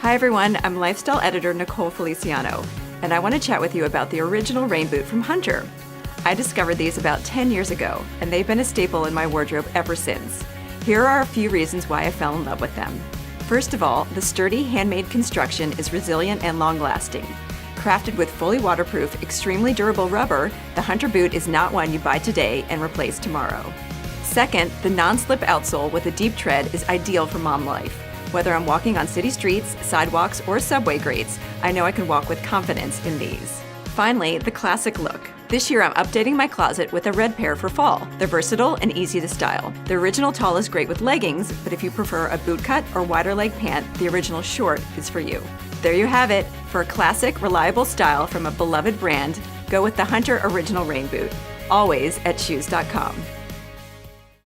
Hi everyone, I'm lifestyle editor Nicole Feliciano, and I want to chat with you about the original rain boot from Hunter. I discovered these about 10 years ago, and they've been a staple in my wardrobe ever since. Here are a few reasons why I fell in love with them. First of all, the sturdy handmade construction is resilient and long-lasting. Crafted with fully waterproof, extremely durable rubber, the Hunter boot is not one you buy today and replace tomorrow. Second, the non-slip outsole with a deep tread is ideal for mom life. Whether I'm walking on city streets, sidewalks, or subway grates, I know I can walk with confidence in these. Finally, the classic look. This year I'm updating my closet with a red pair for fall. They're versatile and easy to style. The original tall is great with leggings, but if you prefer a bootcut or wider leg pant, the original short is for you. There you have it. For a classic, reliable style from a beloved brand, go with the Hunter Original Rain Boot. Always at SHOES.COM.